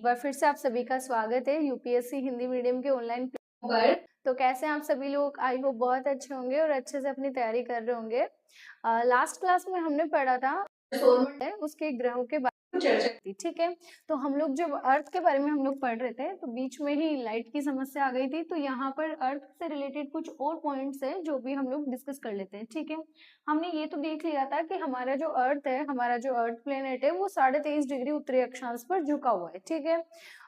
एक बार फिर से आप सभी का स्वागत है यूपीएससी हिंदी मीडियम के ऑनलाइन पर। तो कैसे हैं आप सभी लोग? आई होप बहुत अच्छे होंगे और अच्छे से अपनी तैयारी कर रहे होंगे। लास्ट क्लास में हमने पढ़ा था है उसके ग्रहों के बारे में चर्चा की, ठीक है। तो हम लोग जब अर्थ के बारे में हम लोग पढ़ रहे थे तो बीच में ही लाइट की समस्या आ गई थी, तो यहाँ पर अर्थ से रिलेटेड कुछ और पॉइंट्स है जो भी हम लोग डिस्कस कर लेते हैं, ठीक है। हमने ये तो देख लिया था कि हमारा जो अर्थ है, हमारा जो अर्थ प्लेनेट है वो 23.5 डिग्री उत्तरी अक्षांश पर झुका हुआ है, ठीक है।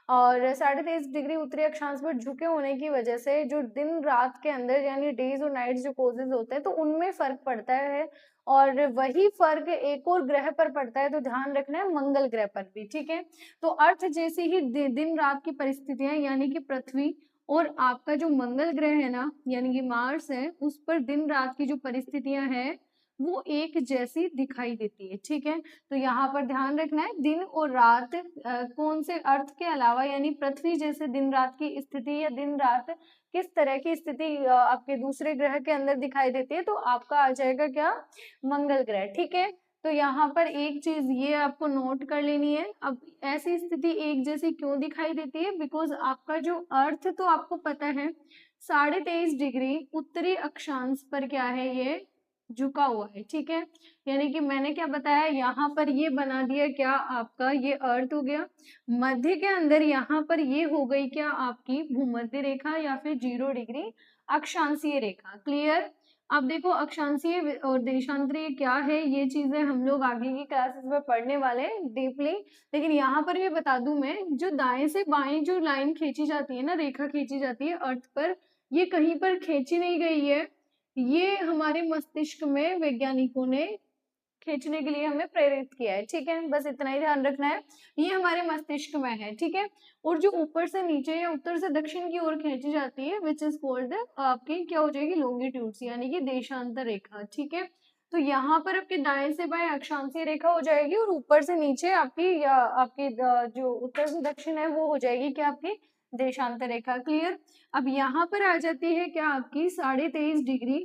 और 23.5 डिग्री उत्तरी अक्षांश पर झुके होने की वजह से जो दिन रात के अंदर यानी डेज और नाइट्स जो कोजेस होते हैं तो उनमें फर्क पड़ता है, और वही फर्क एक और ग्रह पर पड़ता है, तो ध्यान रखना है मंगल ग्रह पर भी, ठीक है। तो अर्थ जैसी ही दिन रात की परिस्थितियां यानी कि पृथ्वी और आपका जो मंगल ग्रह है ना यानी कि मार्स है, उस पर दिन रात की जो परिस्थितियां हैं वो एक जैसी दिखाई देती है, ठीक है। तो यहाँ पर ध्यान रखना है दिन और रात कौन से अर्थ के अलावा यानी पृथ्वी जैसे दिन रात की स्थिति या दिन रात किस तरह की स्थिति आपके दूसरे ग्रह के अंदर दिखाई देती है, तो आपका आ जाएगा क्या? मंगल ग्रह, ठीक है। तो यहाँ पर एक चीज ये आपको नोट कर लेनी है। अब ऐसी स्थिति एक जैसी क्यों दिखाई देती है? बिकॉज आपका जो अर्थ तो आपको पता है 23.5 डिग्री उत्तरी अक्षांश पर क्या है, ये झुका हुआ है, ठीक है। यानी कि मैंने क्या बताया, यहाँ पर ये बना दिया क्या आपका, ये अर्थ हो गया। मध्य के अंदर यहाँ पर ये हो गई क्या आपकी भूमध्य रेखा या फिर 0 डिग्री अक्षांशीय रेखा। क्लियर? अब देखो अक्षांशीय और देशांतरीय क्या है, ये चीजें हम लोग आगे की क्लासेस में पढ़ने वाले हैं डीपली। लेकिन यहाँ पर भी बता दूं मैं, जो दाएं से बाएं जो लाइन खींची जाती है ना, रेखा खींची जाती है अर्थ पर, ये कहीं पर खींची नहीं गई है, ये हमारे मस्तिष्क में वैज्ञानिकों ने खींचने के लिए हमें प्रेरित किया है, ठीक है। बस इतना ही ध्यान रखना है, ये हमारे मस्तिष्क में है, ठीक है। और जो ऊपर से नीचे या उत्तर से दक्षिण की ओर खींची जाती है विच इज कॉल्ड आपकी क्या हो जाएगी, लॉन्गिट्यूड्स यानी कि देशांतर रेखा, ठीक है। तो यहाँ पर आपके दाएं से बाएं अक्षांशीय रेखा हो जाएगी और ऊपर से नीचे आपकी या आपकी जो उत्तर से दक्षिण है वो हो जाएगी क्या आपकी देशांतर रेखा। क्लियर? अब यहाँ पर आ जाती है क्या आपकी 23.5 डिग्री,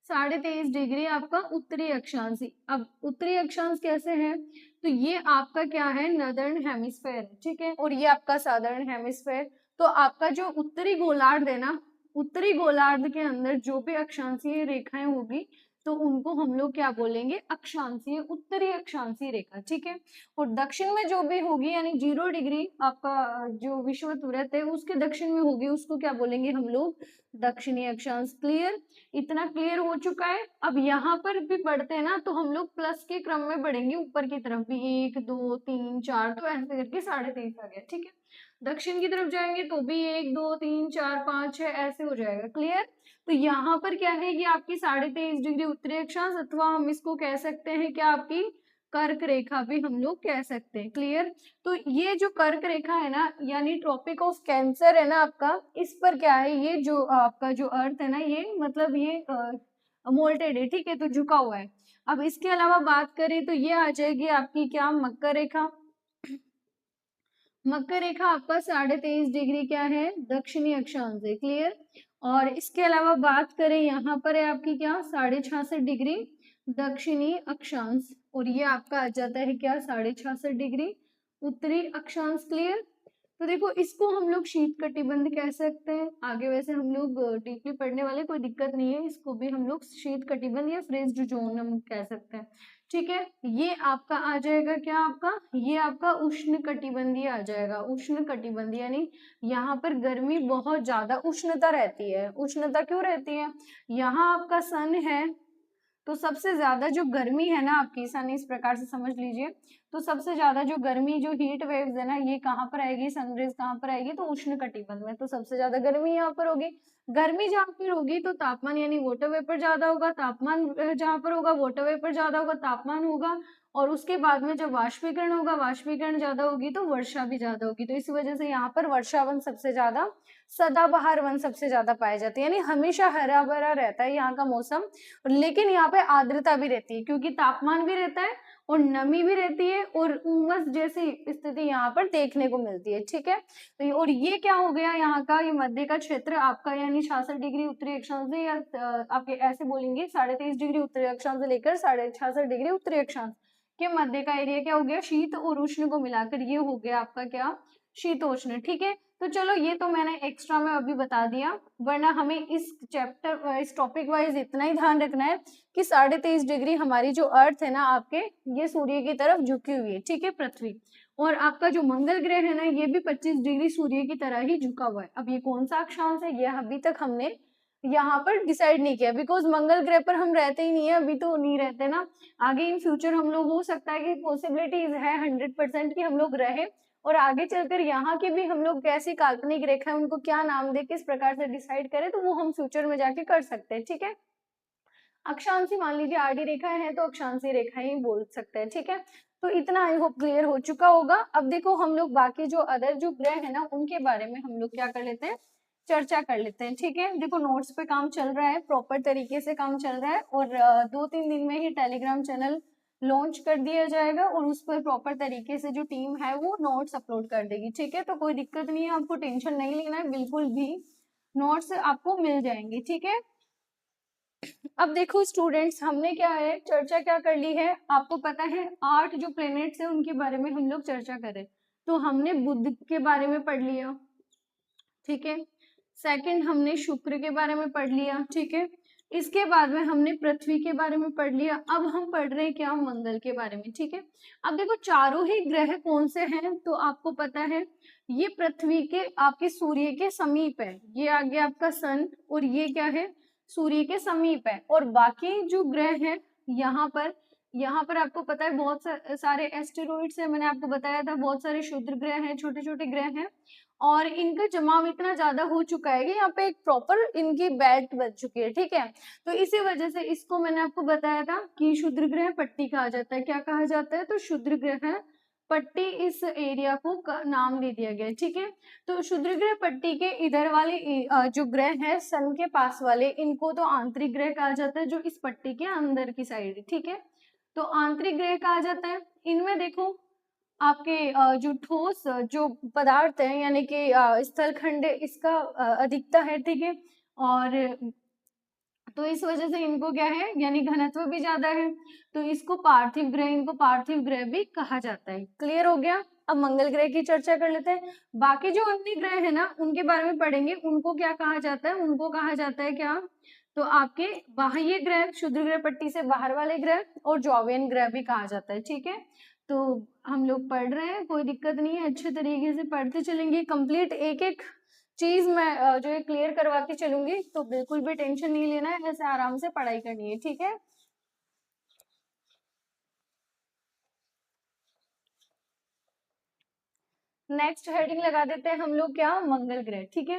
23.5 डिग्री आपका उत्तरी अक्षांश। अब उत्तरी अक्षांश कैसे है, तो ये आपका क्या है, नदर्न हेमिस्फेयर, ठीक है, और ये आपका सादर्न हेमिस्फेयर। तो आपका जो उत्तरी गोलार्ध है ना, उत्तरी गोलार्ध के अंदर जो भी अक्षांशीय रेखाएं होगी तो उनको हम लोग क्या बोलेंगे, अक्षांशीय, उत्तरी अक्षांशीय रेखा, ठीक है। और दक्षिण में जो भी होगी यानी 0 डिग्री आपका जो विषुवत है उसके दक्षिण में होगी, उसको क्या बोलेंगे हम लोग, दक्षिणी अक्षांश। क्लियर? इतना क्लियर हो चुका है। अब यहाँ पर भी बढ़ते हैं ना तो हम लोग प्लस के क्रम में बढ़ेंगे ऊपर की तरफ भी, 1 2 3 4, तो ऐसे करके 23.5 आ गया, ठीक है। दक्षिण की तरफ जाएंगे तो भी 1 2 3 4 5 6 ऐसे हो जाएगा। क्लियर? तो यहाँ पर क्या है, ये आपकी 23.5 डिग्री उत्तरी अक्षांश, अथवा हम इसको कह सकते हैं क्या आपकी कर्क रेखा भी हम लोग कह सकते हैं। क्लियर? तो ये जो कर्क रेखा है ना यानी ट्रॉपिक ऑफ कैंसर है ना आपका, इस पर क्या है, ये जो आपका जो अर्थ है ना ये मतलब ये मोल्टेड है, ठीक है, तो झुका हुआ है। अब इसके अलावा बात करें तो ये आ जाएगी आपकी क्या, मकर रेखा। मकर रेखा आपका 23.5 डिग्री क्या है, दक्षिणी अक्षांश है। क्लियर? और इसके अलावा बात करें यहाँ पर है आपकी क्या, 66.5 डिग्री दक्षिणी अक्षांश, और ये आपका आ जाता है क्या, 66.5 डिग्री उत्तरी अक्षांश। क्लियर? तो देखो इसको हम लोग शीत कटिबंध कह सकते हैं, आगे वैसे हम लोग डीपली पढ़ने वाले, कोई दिक्कत नहीं है, इसको भी हम लोग शीत कटिबंध या फ्रेज्ड जोन हम कह सकते हैं, ठीक है। ये आपका आ जाएगा क्या, आपका ये आपका उष्ण कटिबंधीय आ जाएगा, उष्ण कटिबंधीय यानी यहाँ पर गर्मी बहुत ज्यादा उष्णता रहती है। उष्णता क्यों रहती है, यहाँ आपका सन है तो सबसे ज्यादा जो गर्मी है ना आपकी, सन इस प्रकार से समझ लीजिए, तो सबसे ज्यादा जो गर्मी जो हीट वेव्स है ना ये कहाँ पर आएगी, सनरेज कहाँ पर आएगी, तो उष्ण कटिबंध में, तो सबसे ज्यादा गर्मी यहाँ पर होगी। गर्मी जहाँ पर होगी तो तापमान यानी वाटर वेपर ज्यादा होगा, तापमान जहाँ पर होगा वाटर वेपर ज्यादा होगा, तापमान होगा, और उसके बाद में जब वाष्पीकरण होगा, वाष्पीकरण ज्यादा होगी तो वर्षा भी ज्यादा होगी। तो इस वजह से यहाँ पर वर्षावन सबसे ज्यादा, सदाबहार वन सबसे ज्यादा पाए जाते हैं, यानी हमेशा हरा भरा रहता है यहाँ का मौसम। लेकिन यहाँ पे आर्द्रता भी रहती है क्योंकि तापमान भी रहता है और नमी भी रहती है और उमस जैसी स्थिति यहाँ पर देखने को मिलती है, ठीक है। तो और ये क्या हो गया, यहाँ का ये मध्य का क्षेत्र आपका यानी 66 डिग्री उत्तरी अक्षांश से, या आपके ऐसे बोलेंगे 23.5 डिग्री उत्तरी अक्षांश से लेकर 66.5 डिग्री उत्तरी अक्षांश, के मध्य का एरिया क्या हो गया, शीत और उष्ण को मिलाकर ये हो गया आपका क्या, शीतोष्ण। ठीक है, तो चलो ये तो मैंने एक्स्ट्रा में अभी बता दिया, वरना हमें इस चैप्टर इस टॉपिक वाइज इतना ही ध्यान रखना है कि 23.5 डिग्री हमारी जो अर्थ है ना आपके, ये सूर्य की तरफ झुकी हुई है। ठीक है, पृथ्वी, और आपका जो मंगल ग्रह है ना ये भी 25 डिग्री सूर्य की तरह ही झुका हुआ है। अब ये कौन सा अक्षांश है, ये अभी तक हमने यहाँ पर डिसाइड नहीं किया, बिकॉज मंगल ग्रह पर हम रहते ही नहीं है, अभी तो नहीं रहते ना, आगे इन फ्यूचर हम लोग, हो सकता है कि पॉसिबिलिटीज है 100% कि हम लोग रहे, और आगे चलकर यहाँ की भी हम लोग कैसी काल्पनिक रेखा है उनको क्या नाम दे, किस प्रकार से डिसाइड करें, तो वो हम फ्यूचर में जाके कर सकते हैं। ठीक है, अक्षांशी मान लीजिए आडी रेखाएं हैं तो अक्षांशी रेखाएं ही बोल सकते हैं। ठीक है, तो इतना आई होप क्लियर हो चुका होगा। अब देखो हम लोग बाकी जो अदर जो ग्रह है ना उनके बारे में हम लोग क्या कर लेते हैं, चर्चा कर लेते हैं। ठीक है, देखो नोट्स पे काम चल रहा है, प्रॉपर तरीके से काम चल रहा है, और 2-3 दिन में ही टेलीग्राम चैनल लॉन्च कर दिया जाएगा, और उस पर प्रॉपर तरीके से जो टीम है वो नोट्स अपलोड कर देगी। ठीक है, तो कोई दिक्कत नहीं है, आपको टेंशन नहीं लेना है बिल्कुल भी, नोट्स आपको मिल जाएंगे। ठीक है, अब देखो स्टूडेंट्स, हमने क्या है चर्चा क्या कर ली है, आपको पता है 8 जो प्लेनेट्स है उनके बारे में हम लोग चर्चा करें, तो हमने बुध के बारे में पढ़ लिया। ठीक है, सेकंड हमने शुक्र के बारे में पढ़ लिया। ठीक है, इसके बाद में हमने पृथ्वी के बारे में पढ़ लिया, अब हम पढ़ रहे हैं क्या, मंगल के बारे में। ठीक है, अब देखो चारों ही ग्रह कौन से हैं, तो आपको पता है ये पृथ्वी के आपके सूर्य के समीप है, ये आ गया आपका सन, और ये क्या है सूर्य के समीप है, और बाकी जो ग्रह हैं यहाँ पर आपको पता है बहुत सारे एस्टेरॉइड्स हैं, मैंने आपको बताया था बहुत सारे क्षुद्र ग्रह हैं, छोटे छोटे ग्रह हैं, और इनका जमाव इतना ज्यादा हो चुका है कि यहाँ पे एक प्रॉपर इनकी बेल्ट बन चुकी है। ठीक है, तो इसी वजह से इसको मैंने आपको बताया था कि क्षुद्र ग्रह पट्टी कहा जाता है। क्या कहा जाता है, तो क्षुद्र ग्रह पट्टी इस एरिया को नाम दे दिया गया है। ठीक है, तो क्षुद्र ग्रह पट्टी के इधर वाले जो ग्रह है सन के पास वाले, इनको तो आंतरिक ग्रह कहा जाता है, जो इस पट्टी के अंदर की साइड है। ठीक है, तो आंतरिक ग्रह कहा जाता है। इनमें देखो आपके जो ठोस जो पदार्थ है यानी कि स्थलखंड इसका अधिकता है। ठीक है, और तो इस वजह से इनको क्या है यानी घनत्व भी ज्यादा है, तो इसको पार्थिव ग्रह भी कहा जाता है। क्लियर हो गया। अब मंगल ग्रह की चर्चा कर लेते हैं। बाकी जो अन्य ग्रह है ना उनके बारे में पढ़ेंगे, उनको क्या कहा जाता है, उनको कहा जाता है क्या, तो आपके बाह्य ग्रह, क्षुद्र ग्रह पट्टी से बाहर वाले ग्रह, और जॉवियन ग्रह भी कहा जाता है। ठीक है, तो हम लोग पढ़ रहे हैं, कोई दिक्कत नहीं है, अच्छे तरीके से पढ़ते चलेंगे, कंप्लीट एक एक चीज मैं जो है क्लियर करवा के चलूंगी, तो बिल्कुल भी टेंशन नहीं लेना है, ऐसे आराम से पढ़ाई करनी है। ठीक है, नेक्स्ट हेडिंग लगा देते हैं हम लोग क्या, मंगल ग्रह। ठीक है,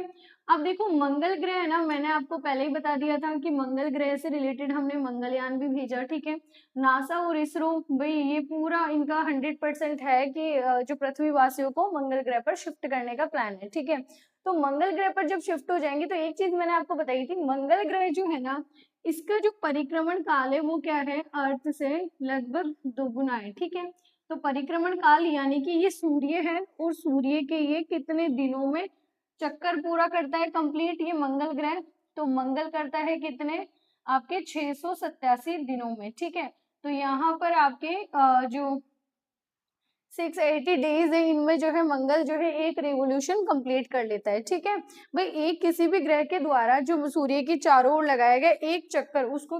अब देखो मंगल ग्रह है ना, मैंने आपको पहले ही बता दिया था कि मंगल ग्रह से रिलेटेड हमने मंगलयान भी भेजा। ठीक है, नासा और इसरो भाई ये पूरा इनका 100% है कि जो पृथ्वी वासियों को मंगल ग्रह पर शिफ्ट करने का प्लान है। ठीक है, तो मंगल ग्रह पर जब शिफ्ट हो जाएंगे तो एक चीज मैंने आपको बताई थी, मंगल ग्रह जो है ना इसका जो परिक्रमण काल है वो क्या है, अर्थ से लगभग दोगुना है। ठीक है, तो परिक्रमण काल यानी कि ये सूर्य है और सूर्य के ये कितने दिनों में चक्कर पूरा करता है कंप्लीट, ये मंगल ग्रह, तो मंगल करता है कितने आपके 687 दिनों में। ठीक है, तो यहाँ पर आपके जो 680 डेज है इनमें जो है मंगल जो है एक रेवोल्यूशन कंप्लीट कर लेता है। ठीक है भाई, एक किसी भी ग्रह के द्वारा जो सूर्य की चारों ओर लगाया गया एक चक्कर उसको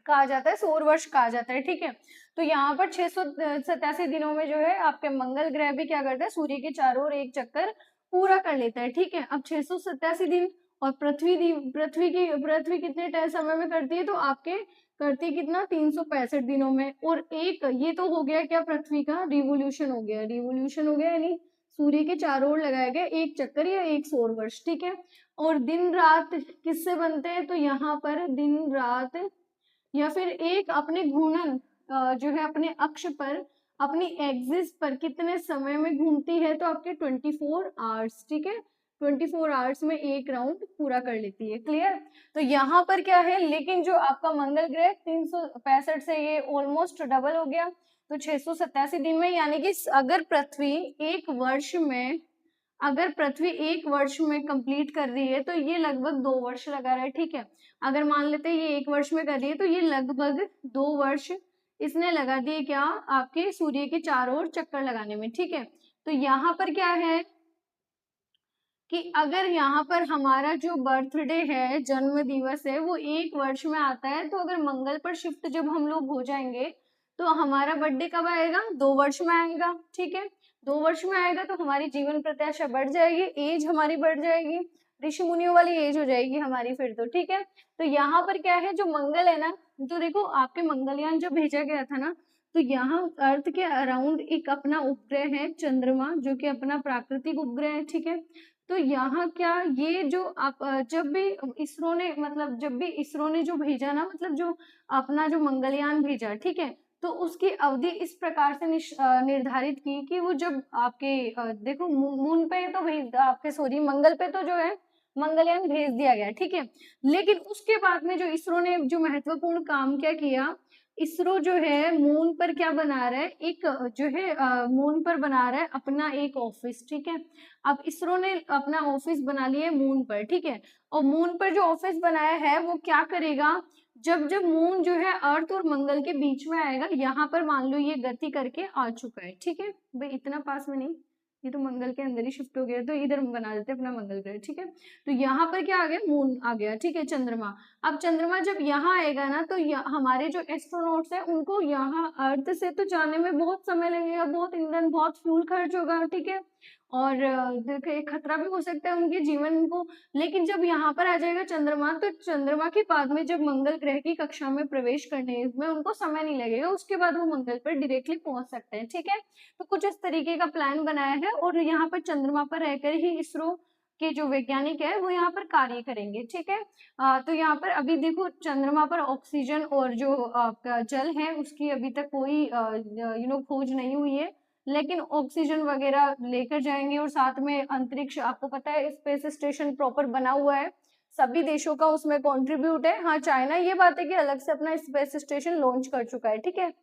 कहा जाता है सौर वर्ष कहा जाता है। ठीक है, तो यहाँ पर 687 दिनों में जो है आपके मंगल ग्रह भी क्या करता है, सूर्य के चारों ओर एक चक्कर पूरा कर लेता है। ठीक है, अब 687 दिन, और पृथ्वी कितने समय में करती है, तो आपके करती है कितना 365 दिनों में, और एक ये तो हो गया क्या, पृथ्वी का रिवोल्यूशन हो गया यानी सूर्य के चारों ओर लगाया गया एक चक्कर या एक सौर वर्ष। ठीक है, और दिन रात किससे बनते हैं, तो यहाँ पर दिन रात या फिर एक अपने घूर्णन जो है अपने अक्ष पर अपनी एक्सिस पर कितने समय में घूमती है, तो आपके 24 आवर्स। ठीक है, 24 आवर्स में एक राउंड पूरा कर लेती है। क्लियर, तो यहाँ पर क्या है, लेकिन जो आपका मंगल ग्रह 365 से ये ऑलमोस्ट डबल हो गया, तो 687 दिन में, यानी कि अगर पृथ्वी एक वर्ष में कंप्लीट कर रही है तो ये लगभग 2 वर्ष लगा रहा है। ठीक है, अगर मान लेते हैं ये 1 वर्ष में कर रही है तो ये लगभग 2 वर्ष इसने लगा दिए क्या, आपके सूर्य के चारों ओर चक्कर लगाने में। ठीक है, तो यहाँ पर क्या है कि अगर यहाँ पर हमारा जो बर्थडे है, जन्म दिवस है, वो 1 वर्ष में आता है, तो अगर मंगल पर शिफ्ट जब हम लोग हो जाएंगे तो हमारा बर्थडे कब आएगा, 2 वर्ष में आएगा। ठीक है, 2 वर्ष में आएगा तो हमारी जीवन प्रत्याशा बढ़ जाएगी, एज हमारी बढ़ जाएगी, ऋषि मुनियों वाली एज हो जाएगी हमारी फिर तो। ठीक है, तो यहाँ पर क्या है, जो मंगल है ना, तो देखो आपके मंगलयान जब भेजा गया था ना, तो यहाँ अर्थ के अराउंड एक अपना उपग्रह है चंद्रमा, जो कि अपना प्राकृतिक उपग्रह है। ठीक है, तो यहाँ क्या, ये जो आप जब भी इसरो ने, मतलब जब भी इसरो ने जो भेजा ना, मतलब जो अपना जो मंगलयान भेजा, ठीक है, तो उसकी अवधि इस प्रकार से निर्धारित की कि वो जब आपके देखो मून पे तो भेज, आपके सॉरी मंगल पे तो जो है मंगलयान भेज दिया गया। ठीक है, लेकिन उसके बाद में जो इसरो ने जो महत्वपूर्ण काम क्या किया, इसरो जो है मून पर क्या बना रहा है, एक जो है मून पर बना रहा है अपना एक ऑफिस। ठीक है, अब इसरो ने अपना ऑफिस बना लिया मून पर। ठीक है, और मून पर जो ऑफिस बनाया है वो क्या करेगा, जब जब मून जो है अर्थ और मंगल के बीच में आएगा, यहाँ पर मान लो ये गति करके आ चुका है। ठीक है भाई, इतना पास में नहीं, ये तो मंगल के अंदर ही शिफ्ट हो गया, तो इधर बना देते अपना मंगल ग्रह। ठीक है, तो यहाँ पर क्या आ गया, मून आ गया। ठीक है, चंद्रमा, अब चंद्रमा जब यहाँ आएगा ना, तो हमारे जो एस्ट्रोनॉट्स हैं उनको यहाँ अर्थ से तो जाने में बहुत समय लगेगा, बहुत ईंधन, बहुत फ्यूल खर्च होगा। ठीक है, और देखिए खतरा भी हो सकता है उनके जीवन को। लेकिन जब यहाँ पर आ जाएगा चंद्रमा, तो चंद्रमा के बाद में जब मंगल ग्रह की कक्षा में प्रवेश करने में उनको समय नहीं लगेगा, उसके बाद वो मंगल पर डायरेक्टली पहुंच सकते हैं। ठीक है, तो कुछ इस तरीके का प्लान बनाया है, और यहाँ पर चंद्रमा पर रहकर ही इसरो के जो वैज्ञानिक है वो यहाँ पर कार्य करेंगे। ठीक है, तो यहाँ पर अभी देखो चंद्रमा पर ऑक्सीजन और जो आपका जल है उसकी अभी तक कोई खोज नहीं हुई है, लेकिन ऑक्सीजन वगैरह लेकर जाएंगे, और साथ में अंतरिक्ष, आपको पता है स्पेस स्टेशन प्रॉपर बना हुआ है, सभी देशों का उसमें कंट्रीब्यूट है। हाँ, चाइना ये बात है कि अलग से अपना स्पेस स्टेशन लॉन्च कर चुका है। ठीक है,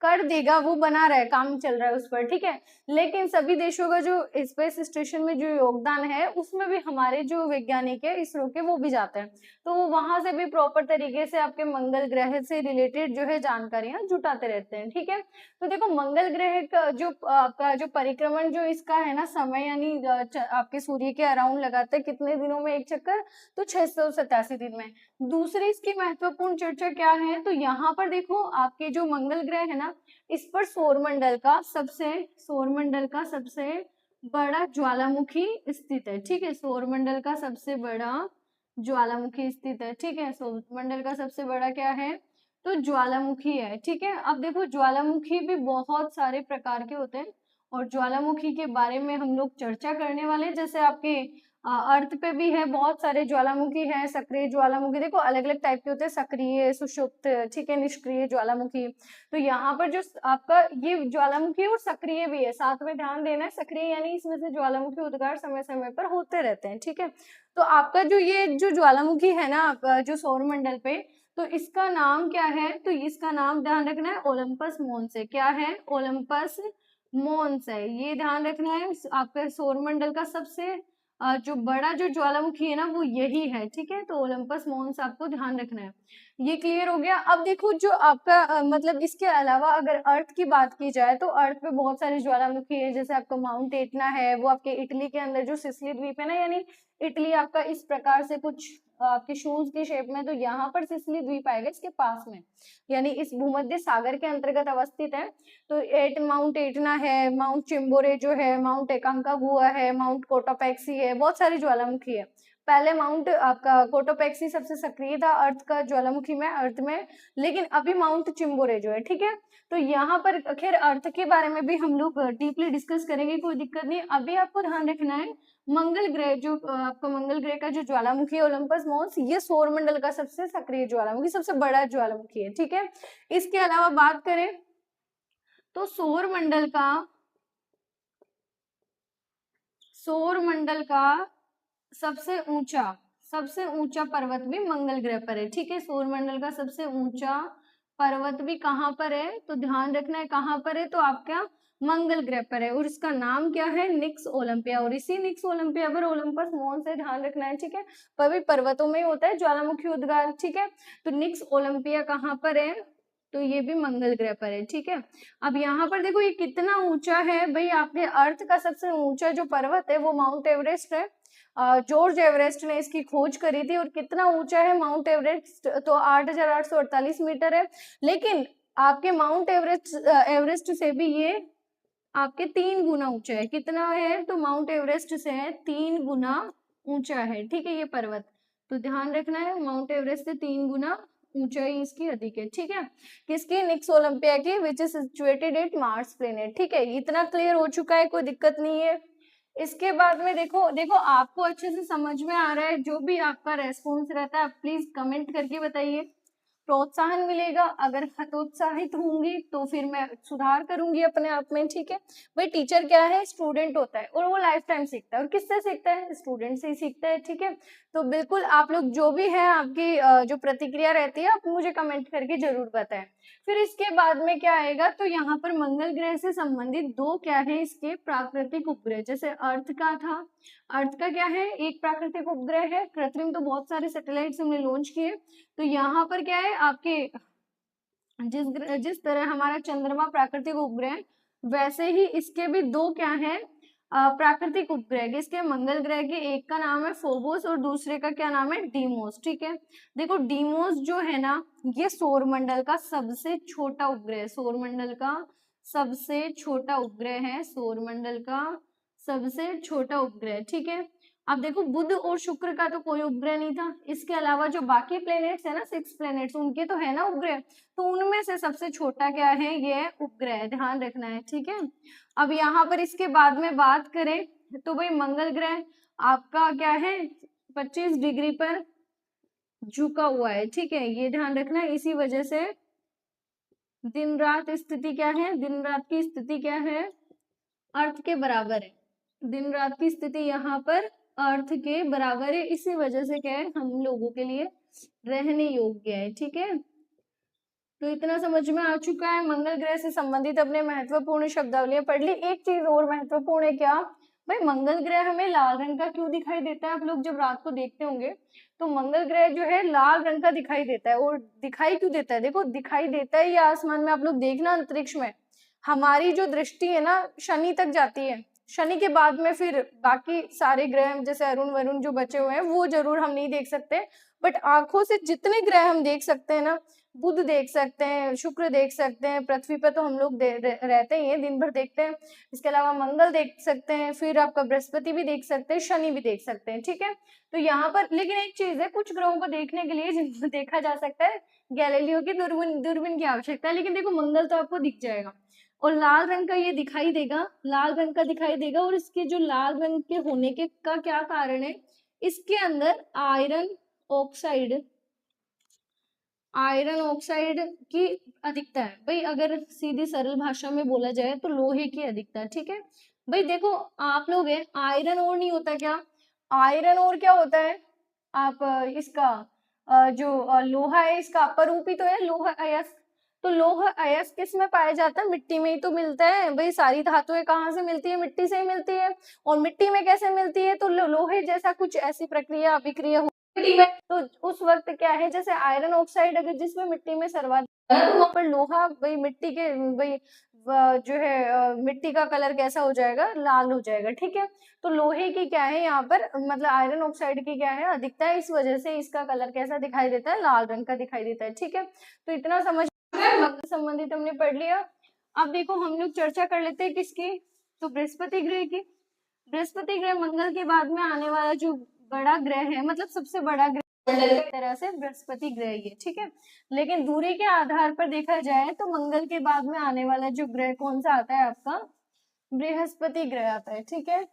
कर देगा, वो बना रहा है, काम चल रहा है उस पर। ठीक है, लेकिन सभी देशों का जो स्पेस स्टेशन में जो योगदान है उसमें भी हमारे जो वैज्ञानिक है इसरो के, वो भी जाते हैं, तो वो वहां से भी प्रॉपर तरीके से आपके मंगल ग्रह से रिलेटेड जो है जानकारियां जुटाते रहते हैं। ठीक है, तो देखो मंगल ग्रह का जो आपका जो परिक्रमण जो इसका है ना समय, यानी आपके सूर्य के अराउंड लगाते हैं कितने दिनों में एक चक्कर, तो 687 दिन में। दूसरी इसकी महत्वपूर्ण चर्चा क्या है, तो यहाँ पर देखो आपके जो मंगल ग्रह है ना, इस पर सौरमंडल का सबसे बड़ा ज्वालामुखी स्थित है। ठीक है, सौरमंडल का सबसे बड़ा ज्वालामुखी स्थित है। ठीक है, सौरमंडल का सबसे बड़ा क्या है, तो ज्वालामुखी है। ठीक है, अब देखो ज्वालामुखी भी बहुत सारे प्रकार के होते हैं, और ज्वालामुखी के बारे में हम लोग चर्चा करने वाले हैं। जैसे आपके अर्थ पे भी है, बहुत सारे ज्वालामुखी है, सक्रिय ज्वालामुखी, देखो अलग अलग टाइप के होते हैं, सक्रिय, सुषुप्त, ठीक है, निष्क्रिय ज्वालामुखी। तो यहाँ पर जो आपका ये ज्वालामुखी और सक्रिय भी है, साथ में ध्यान देना है, सक्रिय यानी इसमें से ज्वालामुखी उद्गार समय समय पर होते रहते हैं। ठीक है, तो आपका जो ये जो ज्वालामुखी है ना जो सौरमंडल पे, तो इसका नाम क्या है, तो इसका नाम ध्यान रखना है, ओलंपस मॉन्स है। क्या है, ओलंपस मॉन्स है, ये ध्यान रखना है। आपका सौरमंडल का सबसे जो बड़ा जो ज्वालामुखी है ना वो यही है। ठीक है, तो ओलंपस मॉन्स आपको ध्यान रखना है। ये क्लियर हो गया। अब देखो जो आपका मतलब इसके अलावा अगर अर्थ की बात की जाए, तो अर्थ पे बहुत सारे ज्वालामुखी है, जैसे आपका माउंट एटना है, वो आपके इटली के अंदर जो सिसिली द्वीप है ना, यानी इटली आपका इस प्रकार से कुछ आपके शूज की शेप में, तो यहाँ पर सिसिली द्वीप आएगा इसके पास में, यानी इस भूमध्य सागर के अंतर्गत अवस्थित है। तो माउंट एटना है, माउंट चिम्बोरे जो है, माउंट एकांकागुआ है, माउंट कोटोपैक्सी है, बहुत सारी ज्वालामुखी है। पहले माउंट आपका कोटोपैक्सी सबसे सक्रिय था अर्थ का ज्वालामुखी में, अर्थ में, लेकिन अभी माउंट चिम्बोरे जो है। ठीक है, तो यहाँ पर खैर अर्थ के बारे में भी हम लोग डीपली डिस्कस करेंगे, कोई दिक्कत नहीं। अभी आपको ध्यान रखना है मंगल ग्रह जो आपका मंगल ग्रह का जो ज्वालामुखी है ओलंपस मॉन्स, ये सौरमंडल का सबसे सक्रिय ज्वालामुखी, सबसे बड़ा ज्वालामुखी है। ठीक है, इसके अलावा बात करें तो सौरमंडल का सबसे ऊंचा पर्वत भी मंगल ग्रह पर है। ठीक है, सौरमंडल का सबसे ऊंचा पर्वत भी कहाँ पर है, तो ध्यान रखना है कहाँ पर है, तो आपका मंगल ग्रह पर है, और इसका नाम क्या है, निक्स ओलंपिया, और इसी निक्स ओलंपिया पर ओलंपस मॉन्स से ध्यान रखना है। ठीक है, पर भी पर्वतों में होता है ज्वालामुखी उद्गार। ठीक है, तो निक्स ओलंपिया कहाँ पर है, तो ये भी मंगल ग्रह पर है, ठीक है। अब यहाँ पर देखो ये कितना ऊंचा है भाई, आपके अर्थ का सबसे ऊंचा जो पर्वत है वो माउंट एवरेस्ट है। जॉर्ज एवरेस्ट ने इसकी खोज करी थी। और कितना ऊंचा है माउंट एवरेस्ट, तो 8,848 मीटर है। लेकिन आपके माउंट एवरेस्ट से भी ये आपके 3 गुना ऊंचा है। कितना है, तो माउंट एवरेस्ट से है 3 गुना ऊंचा है, ठीक है, ये पर्वत। तो ध्यान रखना है, माउंट एवरेस्ट से 3 गुना ऊंचाई इसकी अधिक है, ठीक है। किसकी, निक्स ओलंपिया की, which is situated at Mars planet, ठीक है। इतना क्लियर हो चुका है, कोई दिक्कत नहीं है। इसके बाद में देखो आपको अच्छे से समझ में आ रहा है। जो भी आपका रेस्पॉन्स रहता है प्लीज कमेंट करके बताइए, प्रोत्साहन मिलेगा। अगर हतोत्साहित होंगी तो फिर मैं सुधार करूंगी अपने आप में, ठीक है। भाई टीचर क्या है, स्टूडेंट होता है और वो लाइफ टाइम सीखता है। और किससे सीखता है, स्टूडेंट से ही सीखता है, ठीक है। तो बिल्कुल आप लोग जो भी है, आपकी जो प्रतिक्रिया रहती है आप मुझे कमेंट करके जरूर बताएं। फिर इसके बाद में क्या आएगा, तो यहाँ पर मंगल ग्रह से संबंधित 2 क्या है इसके प्राकृतिक उपग्रह। जैसे अर्थ का था, अर्थ का क्या है, एक प्राकृतिक उपग्रह है। कृत्रिम तो बहुत सारे सैटेलाइट्स हमने लॉन्च किए। तो यहाँ पर क्या है, आपके जिस तरह हमारा चंद्रमा प्राकृतिक उपग्रह, वैसे ही इसके भी 2 क्या है प्राकृतिक उपग्रह। किसके, मंगल ग्रह के। एक का नाम है फोबोस और दूसरे का क्या नाम है, डीमोस, ठीक है। देखो डीमोस जो है ना, ये सौरमंडल का सबसे छोटा उपग्रह है। सौरमंडल का सबसे छोटा उपग्रह है, सौरमंडल का सबसे छोटा उपग्रह, ठीक है। अब देखो बुध और शुक्र का तो कोई उपग्रह नहीं था। इसके अलावा जो बाकी प्लेनेट्स है ना, 6 प्लेनेट्स, उनके तो है ना उपग्रह। तो उनमें से सबसे छोटा क्या है, ये उपग्रह है, ध्यान रखना है, ठीक है। अब यहाँ पर इसके बाद में बात करें तो भाई मंगल ग्रह आपका क्या है, 25 डिग्री पर झुका हुआ है, ठीक है। ये ध्यान रखना है। इसी वजह से दिन रात स्थिति क्या है, दिन रात की स्थिति क्या है, अर्थ के बराबर है। दिन रात की स्थिति यहाँ पर अर्थ के बराबर है। इसी वजह से क्या है, हम लोगों के लिए रहने योग्य है, ठीक है। तो इतना समझ में आ चुका है। मंगल ग्रह से संबंधित अपने महत्वपूर्ण शब्दावलियां पढ़ ली। एक चीज और महत्वपूर्ण है, क्या भाई, मंगल ग्रह हमें लाल रंग का क्यों दिखाई देता है। आप लोग जब रात को देखते होंगे तो मंगल ग्रह जो है लाल रंग का दिखाई देता है। और दिखाई क्यों देता है, देखो दिखाई देता है, ये आसमान में आप लोग देखना, अंतरिक्ष में हमारी जो दृष्टि है ना शनि तक जाती है। शनि के बाद में फिर बाकी सारे ग्रह जैसे अरुण वरुण जो बचे हुए हैं वो जरूर हम नहीं देख सकते। बट आंखों से जितने ग्रह हम देख सकते हैं ना, बुध देख सकते हैं, शुक्र देख सकते हैं, पृथ्वी पर तो हम लोग रहते ही हैं, दिन भर देखते हैं। इसके अलावा मंगल देख सकते हैं, फिर आपका बृहस्पति भी देख सकते हैं, शनि भी देख सकते हैं, ठीक है। तो यहाँ पर लेकिन एक चीज है, कुछ ग्रहों को देखने के लिए जिनको देखा जा सकता है गैलीलियो की दूरबीन की आवश्यकता है। लेकिन देखो मंगल तो आपको दिख जाएगा और लाल रंग का ये दिखाई देगा, लाल रंग का दिखाई देगा। और इसके जो लाल रंग के होने के का क्या कारण है, इसके अंदर आयरन ऑक्साइड की अधिकता है। भाई अगर सीधी सरल भाषा में बोला जाए तो लोहे की अधिकता, ठीक है। भाई देखो आप लोग है, आयरन और नहीं होता क्या, आयरन और क्या होता है, आप इसका जो लोहा है इसका अपर रूप ही तो है लोहा अयस्क। तो लोहा अयस्क किस में पाया जाता है, मिट्टी में ही तो मिलता है। भाई सारी धातुएं कहाँ से मिलती है, मिट्टी से ही मिलती है। और मिट्टी में कैसे मिलती है, तो लोहे जैसा कुछ ऐसी प्रक्रिया अभिक्रिया मिट्टी में। तो उस वक्त क्या है, जैसे आयरन ऑक्साइड अगर जिसमें मिट्टी में सर्वाधिक तो वहां पर लोहा भाई मिट्टी के भाई जो है मिट्टी का कलर कैसा हो जाएगा, लाल हो जाएगा, ठीक है। तो लोहे की क्या है यहाँ पर, मतलब आयरन ऑक्साइड की क्या है अधिकता है, इस वजह से इसका कलर कैसा दिखाई देता है, लाल रंग का दिखाई देता है, ठीक है। तो इतना समझ मंगल संबंधित हमने पढ़ लिया। अब देखो हम लोग चर्चा कर लेते हैं किसकी, तो बृहस्पति ग्रह की। बृहस्पति ग्रह मंगल के बाद में आने वाला जो बड़ा ग्रह है, मतलब सबसे बड़ा ग्रह एक तरह से बृहस्पति ग्रह ही है, ठीक है। लेकिन दूरी के आधार पर देखा जाए तो मंगल के बाद में आने वाला जो ग्रह कौन सा आता है आपका, बृहस्पति ग्रह आता है, ठीक है।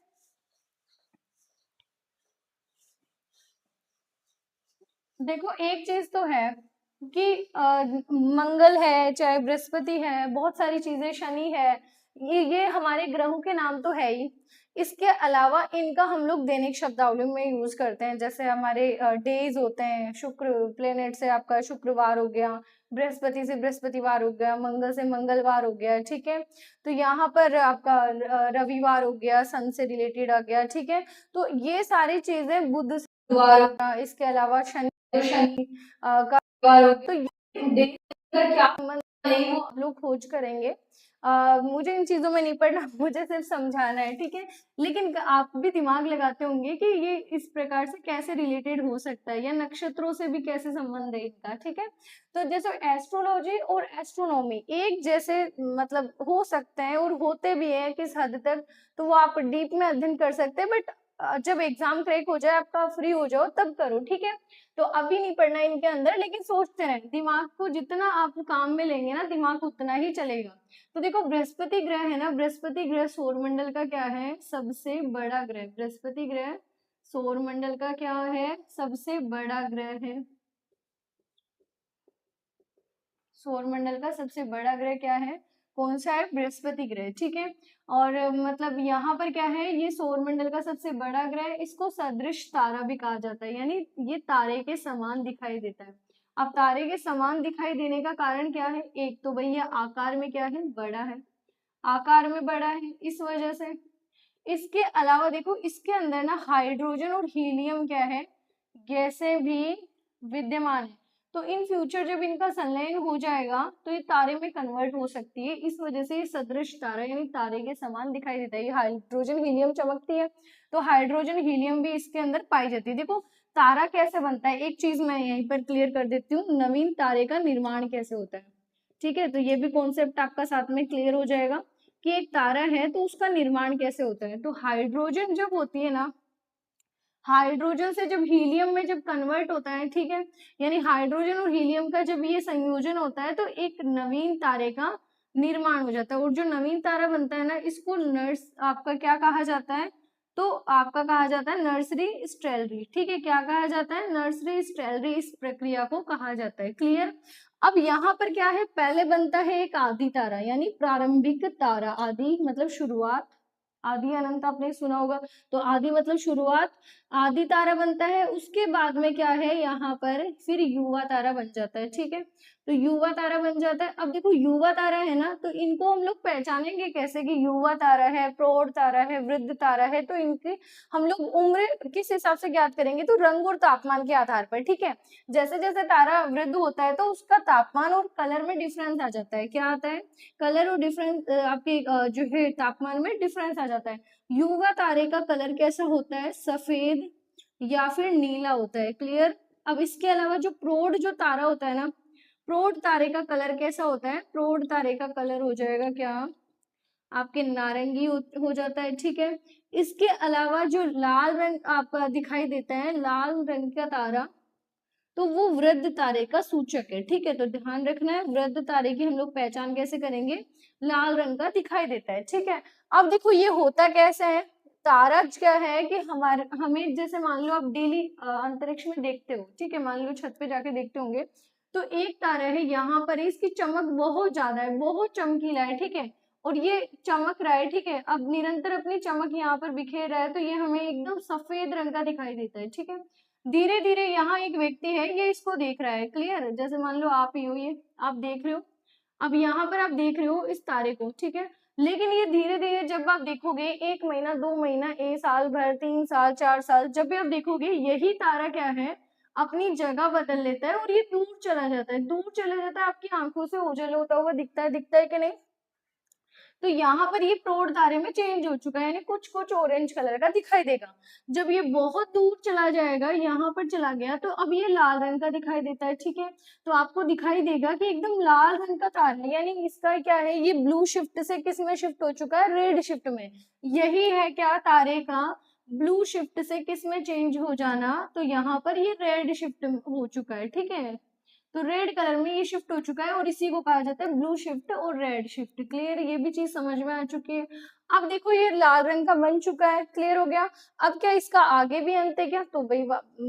देखो एक चीज तो है कि मंगल है, चाहे बृहस्पति है, बहुत सारी चीजें, शनि है, ये हमारे ग्रहों के नाम तो है ही। इसके अलावा इनका हम लोग दैनिक शब्दावली में यूज करते हैं। जैसे हमारे डेज होते हैं, शुक्र प्लेनेट से आपका शुक्रवार हो गया, बृहस्पति से बृहस्पतिवार हो गया, मंगल से मंगलवार हो गया, ठीक है। तो यहाँ पर आपका रविवार हो गया, सन से रिलेटेड आ गया, ठीक है। तो ये सारी चीजें बुध से, इसके अलावा शनि का तो ये डेज का क्या नहीं वो हम लोग खोज करेंगे। मुझे इन चीजों में नहीं पढ़ना, मुझे सिर्फ समझाना है, ठीक है। लेकिन आप भी दिमाग लगाते होंगे कि ये इस प्रकार से कैसे रिलेटेड हो सकता है या नक्षत्रों से भी कैसे संबंध है इनका, ठीक है। तो जैसे एस्ट्रोलॉजी और एस्ट्रोनॉमी एक जैसे मतलब हो सकते हैं और होते भी हैं किस हद तक, तो वो आप डीप में अध्ययन कर सकते हैं, बट जब एग्जाम क्रैक हो जाए, आपका फ्री हो जाओ, तब करो, ठीक है। तो अभी नहीं पढ़ना इनके अंदर, लेकिन सोचते रहें, दिमाग को जितना आप काम में लेंगे ना, दिमाग उतना ही चलेगा। तो देखो बृहस्पति ग्रह है ना, बृहस्पति ग्रह सौरमंडल का क्या है, सबसे बड़ा ग्रह। बृहस्पति ग्रह सौरमंडल का क्या है, सबसे बड़ा ग्रह है। सौरमंडल का सबसे बड़ा ग्रह क्या है, कौन सा है, बृहस्पति ग्रह, ठीक है। और मतलब यहाँ पर क्या है, ये सौरमंडल का सबसे बड़ा ग्रह, इसको सदृश तारा भी कहा जाता है, यानी ये तारे के समान दिखाई देता है। अब तारे के समान दिखाई देने का कारण क्या है, एक तो भैया आकार में क्या है, बड़ा है, आकार में बड़ा है, इस वजह से। इसके अलावा देखो इसके अंदर ना हाइड्रोजन और हीलियम क्या है, गैसें भी विद्यमान है। तो इन फ्यूचर जब इनका संलयन हो जाएगा तो ये तारे में कन्वर्ट हो सकती है, इस वजह से ये सदृश तारा यानी तारे के समान दिखाई देता है। ये हाइड्रोजन हीलियम चमकती है, तो हाइड्रोजन हीलियम भी इसके अंदर पाई जाती है। देखो तारा कैसे बनता है, एक चीज मैं यहीं पर क्लियर कर देती हूँ, नवीन तारे का निर्माण कैसे होता है, ठीक है। तो ये भी कॉन्सेप्ट आपका साथ में क्लियर हो जाएगा कि एक तारा है तो उसका निर्माण कैसे होता है। तो हाइड्रोजन जब होती है ना, हाइड्रोजन से जब हीलियम में जब कन्वर्ट होता है, ठीक है, यानी हाइड्रोजन और हीलियम का जब ये संयोजन होता है तो एक नवीन तारे का निर्माण हो जाता है। और जो नवीन तारा बनता है ना, इसको नर्स आपका क्या कहा जाता है, तो आपका कहा जाता है नर्सरी स्टेलरी, ठीक है। क्या कहा जाता है, नर्सरी स्टेलरी, इस प्रक्रिया को कहा जाता है, क्लियर। अब यहाँ पर क्या है, पहले बनता है एक आदि तारा यानी प्रारंभिक तारा, आदि मतलब शुरुआत, आदि अनंत आपने सुना होगा, तो आदि मतलब शुरुआत, आदि तारा बनता है। उसके बाद में क्या है, यहाँ पर फिर युवा तारा बन जाता है, ठीक है। तो युवा तारा बन जाता है। अब देखो युवा तारा है ना, तो इनको हम लोग पहचानेंगे कैसे कि युवा तारा है, प्रौढ़ तारा है, वृद्ध तारा है, तो इनकी हम लोग उम्र किस हिसाब से ज्ञात करेंगे, तो रंग और तापमान के आधार पर, ठीक है। जैसे जैसे तारा वृद्ध होता है तो उसका तापमान और कलर में डिफरेंस आ जाता है, क्या आता है, कलर और डिफरेंस, आपके जो है तापमान में डिफरेंस आ जाता है। युवा तारे का कलर कैसा होता है, सफेद या फिर नीला होता है, क्लियर। अब इसके अलावा जो प्रौढ़ जो तारा होता है ना, प्रौढ़ तारे का कलर कैसा होता है, प्रौढ़ तारे का कलर हो जाएगा क्या, आपके नारंगी हो जाता है, ठीक है। इसके अलावा जो लाल रंग आपका दिखाई देता है, लाल रंग का तारा, तो वो वृद्ध तारे का सूचक है, ठीक है। तो ध्यान रखना है, वृद्ध तारे की हम लोग पहचान कैसे करेंगे, लाल रंग का दिखाई देता है, ठीक है। अब देखो ये होता कैसे है, तारा क्या है कि हमारे हमें जैसे मान लो आप डेली अंतरिक्ष में देखते हो, ठीक है, मान लो छत पे जाके देखते होंगे, तो एक तारा है यहाँ पर, इसकी चमक बहुत ज्यादा है, बहुत चमकीला है, ठीक है। और ये चमक रहा है, ठीक है, अब निरंतर अपनी चमक यहाँ पर बिखेर रहा है, तो ये हमें एकदम सफेद रंग का दिखाई देता है, ठीक है। धीरे धीरे यहाँ एक व्यक्ति है, ये इसको देख रहा है, क्लियर। जैसे मान लो आप ही हो, ये आप देख रहे हो, अब यहाँ पर आप देख रहे हो इस तारे को, ठीक है। लेकिन ये धीरे धीरे जब आप देखोगे, 1 महीना 2 महीना, 1 साल भर, 3 साल 4 साल, जब भी आप देखोगे यही तारा क्या है, अपनी जगह बदल लेता है और ये दूर चला जाता है, दूर चला जाता है, आपकी आंखों से ओझल होता हुआ दिखता है कि नहीं। तो यहाँ पर ये प्रौढ़ तारे में चेंज हो चुका है, यानी कुछ कुछ ऑरेंज कलर का दिखाई देगा। जब ये बहुत दूर चला जाएगा, यहाँ पर चला गया, तो अब ये लाल रंग का दिखाई देता है, ठीक है। तो आपको दिखाई देगा कि एकदम लाल रंग का तारा है, यानी इसका क्या है, ये ब्लू शिफ्ट से किस में शिफ्ट हो चुका है, रेड शिफ्ट में। यही है क्या तारे का ब्लू शिफ्ट से किस में चेंज हो जाना, तो यहाँ पर ये रेड शिफ्ट हो चुका है, ठीक है। तो रेड कलर में ये शिफ्ट हो चुका है और इसी को कहा जाता है ब्लू शिफ्ट और रेड शिफ्ट, क्लियर। ये भी चीज समझ में आ चुकी है। अब देखो ये लाल रंग का बन चुका है, क्लियर हो गया। अब क्या इसका आगे भी अंत है क्या, तो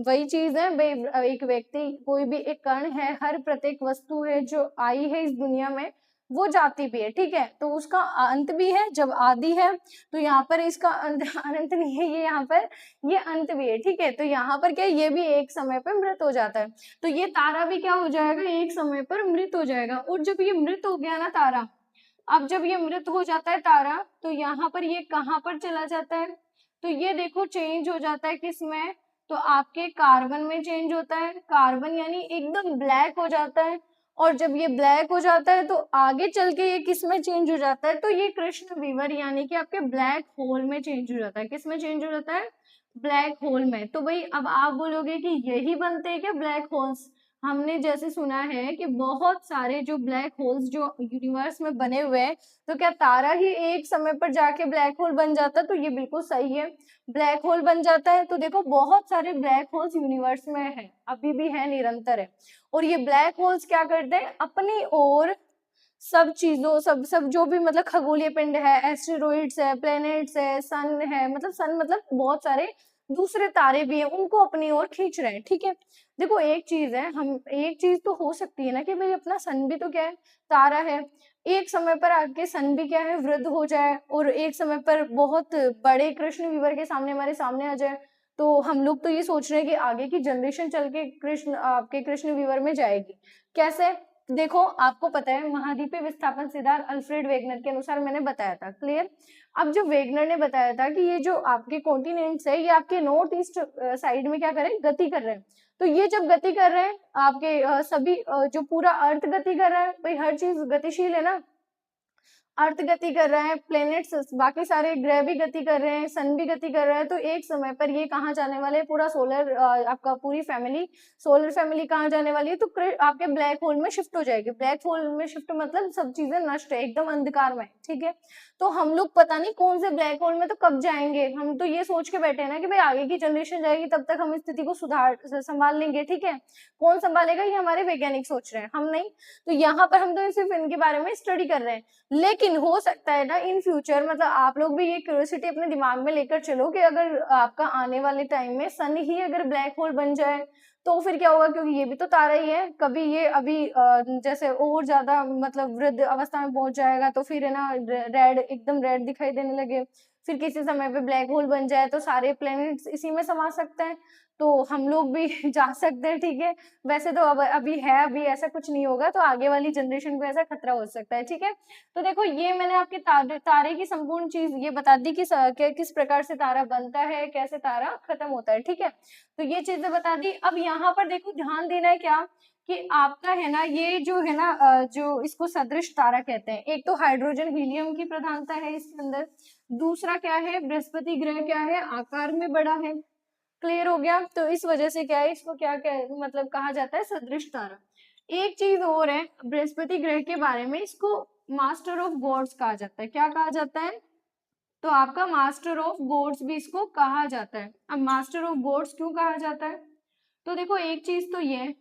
वही चीज है भाई, एक व्यक्ति कोई भी एक कण है, हर प्रत्येक वस्तु है जो आई है इस दुनिया में, वो जाती भी है, ठीक है। तो उसका अंत भी है, जब आदि है तो यहाँ पर इसका अंत अनंत नहीं है, ये यहाँ पर ये अंत भी है, ठीक है। तो यहाँ पर क्या, ये भी एक समय पर मृत हो जाता है, तो ये तारा भी क्या हो जाएगा, एक समय पर मृत हो जाएगा। और जब ये मृत हो गया ना तारा, अब जब ये मृत हो जाता है तारा, तो यहाँ पर ये कहाँ पर चला जाता है, तो ये देखो चेंज हो जाता है किसमें, तो आपके कार्बन में चेंज होता है, कार्बन यानी एकदम ब्लैक हो जाता है। और जब ये ब्लैक हो जाता है तो आगे चल के ये किस में चेंज हो जाता है, तो ये कृष्ण विवर यानी कि आपके ब्लैक होल में चेंज हो जाता है। किस में चेंज हो जाता है? ब्लैक होल में। तो भाई अब आप बोलोगे कि यही बनते हैं क्या ब्लैक होल्स? हमने जैसे सुना है कि बहुत सारे जो ब्लैक होल्स जो यूनिवर्स में बने हुए हैं, तो क्या तारा ही एक समय पर जाके ब्लैक होल बन जाता है? तो ये बिल्कुल सही है, ब्लैक होल बन जाता है। तो देखो बहुत सारे ब्लैक होल्स यूनिवर्स में है, अभी भी है, निरंतर है। और ये ब्लैक होल्स क्या करते हैं? अपनी ओर सब चीजों सब सब जो भी मतलब खगोलीय पिंड है, एस्टेरॉइड्स है, प्लैनेट्स है, सन है, मतलब सन मतलब बहुत सारे दूसरे तारे भी हैं, उनको अपनी ओर खींच रहे हैं। ठीक है, देखो एक चीज है, हम एक चीज तो हो सकती है ना कि भाई अपना सन भी तो क्या है, तारा है। एक समय पर आके सन भी क्या है, वृद्ध हो जाए, और एक समय पर बहुत बड़े कृष्ण विवर के सामने हमारे सामने आ जाए, तो हम लोग तो ये सोच रहे हैं कि आगे की जनरेशन चल के कृष्ण आपके कृष्ण विवर में जाएगी। कैसे? देखो आपको पता है महाद्वीपीय विस्थापन सिद्धांत अल्फ्रेड वेगनर के अनुसार मैंने बताया था, क्लियर। अब जो वेगनर ने बताया था कि ये जो आपके कॉन्टिनेंट्स है, ये आपके नॉर्थ ईस्ट साइड में क्या करें, गति कर रहे हैं। तो ये जब गति कर रहे हैं आपके सभी जो पूरा अर्थ गति कर रहा है, भाई हर चीज गतिशील है ना, अर्थ गति कर रहा है, प्लेनेट्स बाकी सारे ग्रह भी गति कर रहे हैं, सन भी गति कर रहा है, तो एक समय पर ये कहाँ जाने वाले हैं, पूरा सोलर आपका पूरी फैमिली, सोलर फैमिली कहाँ जाने वाली है, तो आपके ब्लैक होल में शिफ्ट हो जाएगी। ब्लैक होल में शिफ्ट मतलब सब चीजें नष्ट है, एकदम अंधकार में। ठीक है, तो हम लोग पता नहीं कौन से ब्लैक होल में तो कब जाएंगे, हम तो ये सोच के बैठे हैं ना कि भाई आगे की जनरेशन जाएगी तब तक हम इस स्थिति को संभाल लेंगे। ठीक है, कौन संभालेगा, ये हमारे वैज्ञानिक सोच रहे हैं, हम नहीं। तो यहाँ पर हम तो सिर्फ इनके बारे में स्टडी कर रहे हैं, लेकिन हो सकता है ना इन फ्यूचर, मतलब आप लोग भी ये क्यूरियोसिटी अपने दिमाग में लेकर चलो कि अगर आपका आने वाले टाइम में सन ही अगर ब्लैक होल बन जाए तो फिर क्या होगा, क्योंकि ये भी तो तारा ही है। कभी ये अभी जैसे और ज्यादा मतलब वृद्ध अवस्था में पहुंच जाएगा तो फिर है ना रेड, एकदम रेड दिखाई देने लगे, फिर किसी समय पे ब्लैक होल बन जाए तो सारे प्लैनेट्स इसी में समा सकते हैं, तो हम लोग भी जा सकते हैं। ठीक है, वैसे तो अब अभी है, अभी ऐसा कुछ नहीं होगा, तो आगे वाली जनरेशन को ऐसा खतरा हो सकता है। ठीक है, तो देखो ये मैंने आपके तारे की संपूर्ण चीज ये बता दी कि किस प्रकार से तारा बनता है, कैसे तारा खत्म होता है। ठीक है, तो ये चीजें बता दी। अब यहाँ पर देखो ध्यान देना है क्या, कि आपका है ना ये जो है ना जो इसको सदृश तारा कहते हैं, एक तो हाइड्रोजन हीलियम की प्रधानता है इसके अंदर, दूसरा क्या है, बृहस्पति ग्रह क्या है, आकार में बड़ा है। क्लियर हो गया, तो इस वजह से क्या है, इसको क्या मतलब कहा जाता है, सदृश तारा। एक चीज और है बृहस्पति ग्रह के बारे में, इसको मास्टर ऑफ गॉड्स कहा जाता है। क्या कहा जाता है? तो आपका मास्टर ऑफ गॉड्स भी इसको कहा जाता है। अब मास्टर ऑफ गॉड्स क्यों कहा जाता है? तो देखो एक चीज तो ये,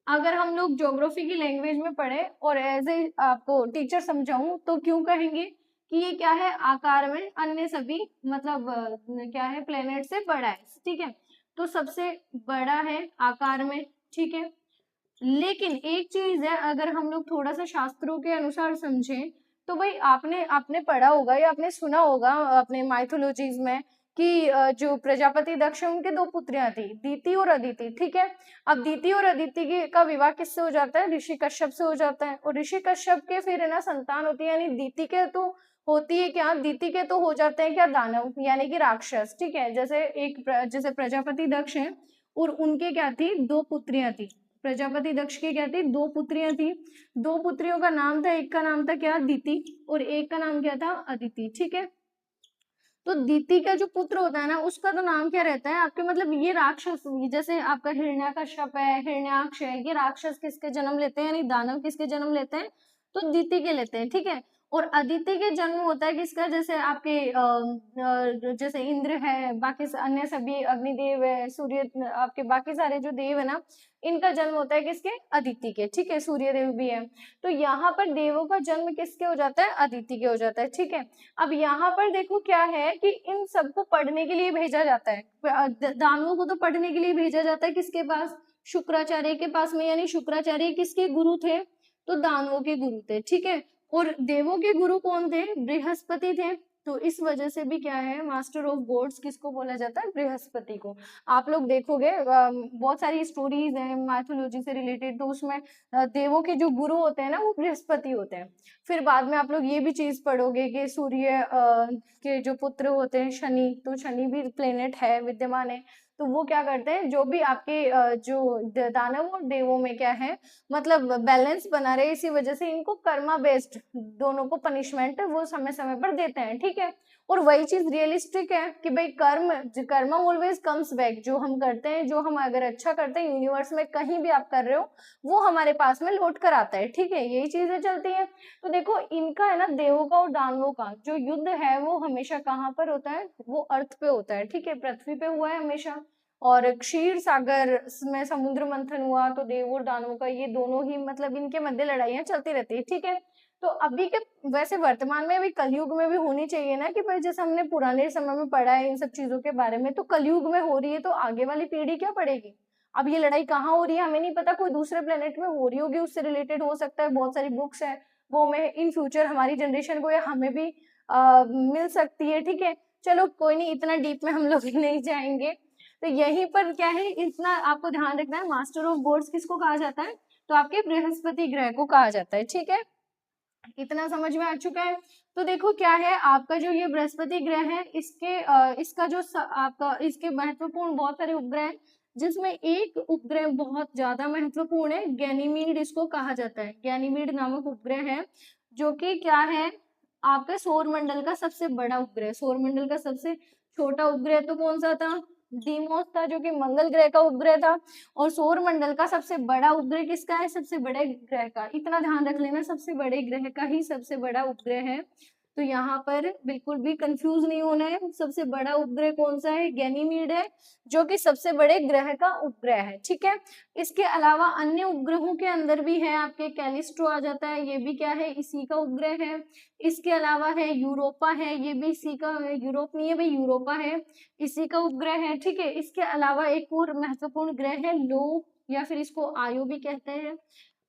अगर हम लोग ज्योग्राफी की लैंग्वेज में पढ़े और एज ए आपको टीचर समझाऊं तो क्यों कहेंगे कि ये क्या है, आकार में अन्य सभी मतलब क्या है, प्लेनेट से बड़ा है। ठीक है, तो सबसे बड़ा है आकार में। ठीक है, लेकिन एक चीज है, अगर हम लोग थोड़ा सा शास्त्रों के अनुसार समझें तो भाई आपने आपने पढ़ा होगा या आपने सुना होगा अपने माइथोलॉजीज में कि जो प्रजापति दक्ष है उनके दो पुत्रियां थी, दीति और अदिति। ठीक है, अब दीति और अदिति का विवाह किससे हो जाता है, ऋषि कश्यप से हो जाता है, और ऋषि कश्यप के फिर है ना संतान होती है, यानी दीति के तो होती है क्या, दीति के तो हो जाते हैं क्या, दानव यानी कि राक्षस। ठीक है, जैसे जैसे प्रजापति दक्ष है और उनके क्या थी, दो पुत्रियां थी। प्रजापति दक्ष की क्या थी, दो पुत्रियां थी। दो पुत्रियों का नाम था, एक का नाम था क्या, दीति, और एक का नाम क्या था, अदिति। ठीक है, तो दीति का जो पुत्र होता है ना उसका तो नाम क्या रहता है आपके, मतलब ये राक्षस, जैसे आपका हिरण्यकश्यप है, हिरण्याक्ष है, ये राक्षस किसके जन्म लेते हैं, यानी दानव किसके जन्म लेते हैं, तो दीति के लेते हैं। ठीक है, और अदिति के जन्म होता है किसका, जैसे आपके जैसे इंद्र है, बाकी अन्य सभी अग्निदेव है, सूर्य, आपके बाकी सारे जो देव है ना, इनका जन्म होता है किसके, अदिति के। ठीक है, सूर्य देव भी है, तो यहाँ पर देवों का जन्म किसके हो जाता है, अदिति के हो जाता है। ठीक है, अब यहाँ पर देखो क्या है कि इन सबको पढ़ने के लिए भेजा जाता है, दानवों को तो पढ़ने के लिए भेजा जाता है किसके पास, शुक्राचार्य के पास में, यानी शुक्राचार्य किसके गुरु थे, तो दानवों के गुरु थे। ठीक है, और देवों के गुरु कौन थे, बृहस्पति थे। तो इस वजह से भी क्या है, मास्टर ऑफ गॉड्स किसको बोला जाता है, बृहस्पति को। आप लोग देखोगे बहुत सारी स्टोरीज हैं माइथोलॉजी से रिलेटेड, तो उसमें देवों के जो गुरु होते हैं ना वो बृहस्पति होते हैं। फिर बाद में आप लोग ये भी चीज पढ़ोगे कि सूर्य के जो पुत्र होते हैं शनि, तो शनि भी प्लेनेट है, विद्यमान है। तो वो क्या करते हैं, जो भी आपके जो दानव और देवों में क्या है, मतलब बैलेंस बना रहे, इसी वजह से इनको कर्मा बेस्ड दोनों को पनिशमेंट वो समय समय पर देते हैं, ठीक है। और वही चीज रियलिस्टिक है कि भाई कर्मा ऑलवेज कम्स बैक, जो हम करते हैं, जो हम अगर अच्छा करते हैं यूनिवर्स में कहीं भी आप कर रहे हो, वो हमारे पास में लौट कर आता है, ठीक है, यही चीजें चलती है। तो देखो इनका है ना, देवों का और दानवों का जो युद्ध है वो हमेशा कहाँ पर होता है, वो अर्थ पे होता है, ठीक है, पृथ्वी पे हुआ है हमेशा। और क्षीर सागर में समुद्र मंथन हुआ तो देव और दानवों का ये दोनों ही, मतलब इनके मध्य लड़ाइयां चलती रहती है, ठीक है। तो अभी के वैसे वर्तमान में भी कलयुग में भी होनी चाहिए ना, कि भाई जैसे हमने पुराने समय में पढ़ा है इन सब चीजों के बारे में, तो कलयुग में हो रही है तो आगे वाली पीढ़ी क्या पढ़ेगी। अब ये लड़ाई कहाँ हो रही है हमें नहीं पता, कोई दूसरे प्लेनेट में हो रही होगी, उससे रिलेटेड हो सकता है, बहुत सारी बुक्स है, वो हमें इन फ्यूचर हमारी जनरेशन को या हमें भी मिल सकती है, ठीक है। चलो कोई नहीं, इतना डीप में हम लोग नहीं जाएंगे। तो यहीं पर क्या है, इतना आपको ध्यान रखना है, मास्टर ऑफ गोड्स किसको कहा जाता है, तो आपके बृहस्पति ग्रह को कहा जाता है, ठीक है। इतना समझ में आ चुका है। तो देखो क्या है, आपका जो ये बृहस्पति ग्रह है, इसका जो आपका इसके महत्वपूर्ण बहुत सारे उपग्रह हैं, जिसमें एक उपग्रह बहुत ज्यादा महत्वपूर्ण है, गैनीमीड इसको कहा जाता है, गैनीमीड नामक उपग्रह है, जो कि क्या है, आपका सौर मंडल का सबसे बड़ा उपग्रह। सौर मंडल का सबसे छोटा उपग्रह तो कौन सा था, डीमोस था, जो कि मंगल ग्रह का उपग्रह था। और सौर मंडल का सबसे बड़ा उपग्रह किसका है, सबसे बड़े ग्रह का, इतना ध्यान रख लेना, सबसे बड़े ग्रह का ही सबसे बड़ा उपग्रह है। तो यहाँ पर बिल्कुल भी कंफ्यूज नहीं होना है, सबसे बड़ा उपग्रह कौन सा है, गैनीमीड है, जो कि सबसे बड़े ग्रह का उपग्रह है, ठीक है। इसके अलावा अन्य उपग्रहों के अंदर भी है, आपके कैलिस्ट्रो आ जाता है, ये भी क्या है, इसी का उपग्रह है। इसके अलावा है यूरोपा है, ये भी इसी का, यूरोप नहीं है भाई, यूरोपा है, इसी का उपग्रह है, ठीक है। इसके अलावा एक और महत्वपूर्ण ग्रह है लो, या फिर इसको आयो भी कहते हैं।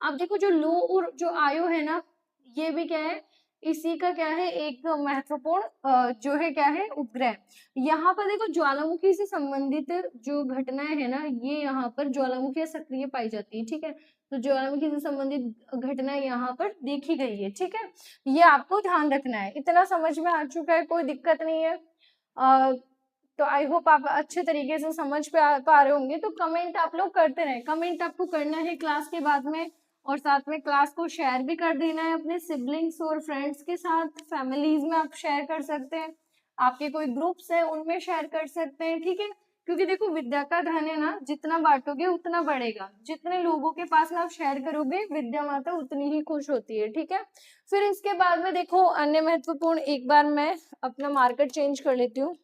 अब देखो जो लो और जो आयो है ना, ये भी क्या है, इसी का क्या है, एक महत्वपूर्ण जो है क्या है, उपग्रह। यहाँ पर देखो ज्वालामुखी से संबंधित जो घटनाएं है ना, ये यहाँ पर ज्वालामुखी सक्रिय पाई जाती है, ठीक है। तो ज्वालामुखी से संबंधित घटनाएं यहाँ पर देखी गई है, ठीक है। ये आपको ध्यान रखना है, इतना समझ में आ चुका है, कोई दिक्कत नहीं है। तो आई होप आप अच्छे तरीके से समझ पा रहे होंगे। तो कमेंट आप लोग करते रहे, कमेंट आपको करना है क्लास के बाद में, और साथ में क्लास को शेयर भी कर देना है अपने सिबलिंग्स और फ्रेंड्स के साथ, फैमिलीज में आप शेयर कर सकते हैं, आपके कोई ग्रुप्स है उनमें शेयर कर सकते हैं, ठीक है। क्योंकि देखो विद्या का धन है ना, जितना बांटोगे उतना बढ़ेगा, जितने लोगों के पास में आप शेयर करोगे, विद्या माता उतनी ही खुश होती है, ठीक है। फिर इसके बाद में देखो अन्य महत्वपूर्ण, एक बार मैं अपना मार्कर चेंज कर लेती हूँ।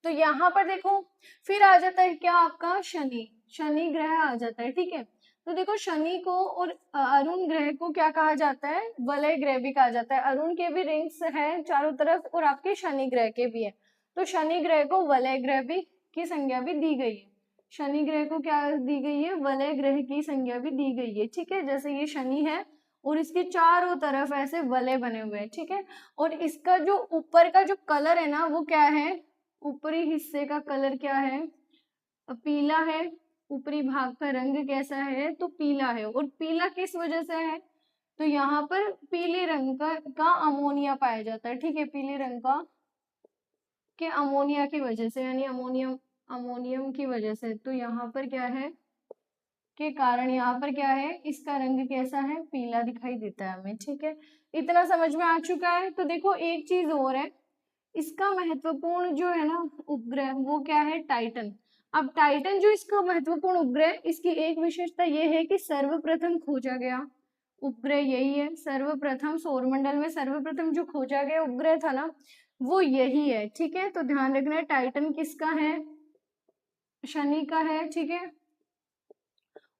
तो यहाँ पर देखो फिर आ जाता है क्या, आपका शनि, शनि ग्रह आ जाता है, ठीक है। तो देखो शनि को और अरुण ग्रह को क्या कहा जाता है, वलय ग्रह भी कहा जाता है। अरुण के भी रिंग्स हैं चारों तरफ, और आपके शनि ग्रह के भी है। तो शनि ग्रह को वलय ग्रह भी की संज्ञा भी दी गई है, शनि ग्रह को क्या दी गई है, वलय ग्रह की संज्ञा भी दी गई है, ठीक है। जैसे ये शनि है और इसके चारों तरफ ऐसे वलय बने हुए हैं, ठीक है। और इसका जो ऊपर का जो कलर है ना, वो क्या है, ऊपरी हिस्से का कलर क्या है, पीला है। ऊपरी भाग का रंग कैसा है, तो पीला है। और पीला किस वजह से है, तो यहाँ पर पीले रंग का अमोनिया पाया जाता है, ठीक है, पीले रंग का के अमोनिया की वजह से, यानी अमोनियम की वजह से। तो यहाँ पर क्या है के कारण, यहाँ पर क्या है, इसका रंग कैसा है, पीला दिखाई देता है हमें, ठीक है। इतना समझ में आ चुका है। तो देखो एक चीज और है, इसका महत्वपूर्ण जो है ना उपग्रह, वो क्या है, टाइटन। अब टाइटन जो इसका महत्वपूर्ण उपग्रह, इसकी एक विशेषता ये है कि सर्वप्रथम खोजा गया उपग्रह यही है, सर्वप्रथम सौरमंडल में सर्वप्रथम जो खोजा गया उपग्रह था ना, वो यही है, ठीक है। तो ध्यान रखना है, टाइटन किसका है, शनि का है, ठीक है।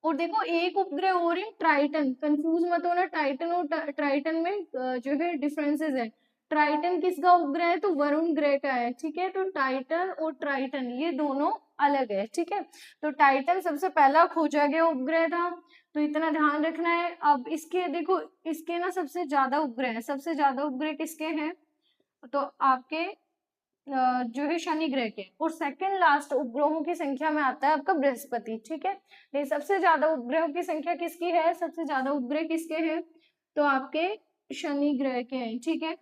और देखो एक उपग्रह और है ट्राइटन, कंफ्यूज मत होना, टाइटन और ट्राइटन में जो है डिफरेंसेस है। ट्राइटन किसका उपग्रह है, तो वरुण ग्रह का है, ठीक है। तो टाइटन और ट्राइटन ये दोनों अलग है, ठीक है। तो टाइटन सबसे पहला खोजा गया उपग्रह था, तो इतना ध्यान रखना है। अब इसके देखो, इसके ना सबसे ज्यादा उपग्रह है, सबसे ज्यादा उपग्रह किसके हैं, तो आपके जो है शनि ग्रह के। और सेकंड लास्ट उपग्रहों की संख्या में आता है आपका बृहस्पति, ठीक है। ये सबसे ज्यादा उपग्रहों की संख्या किसकी है, सबसे ज्यादा उपग्रह किसके हैं, तो आपके शनि ग्रह के हैं, ठीक है।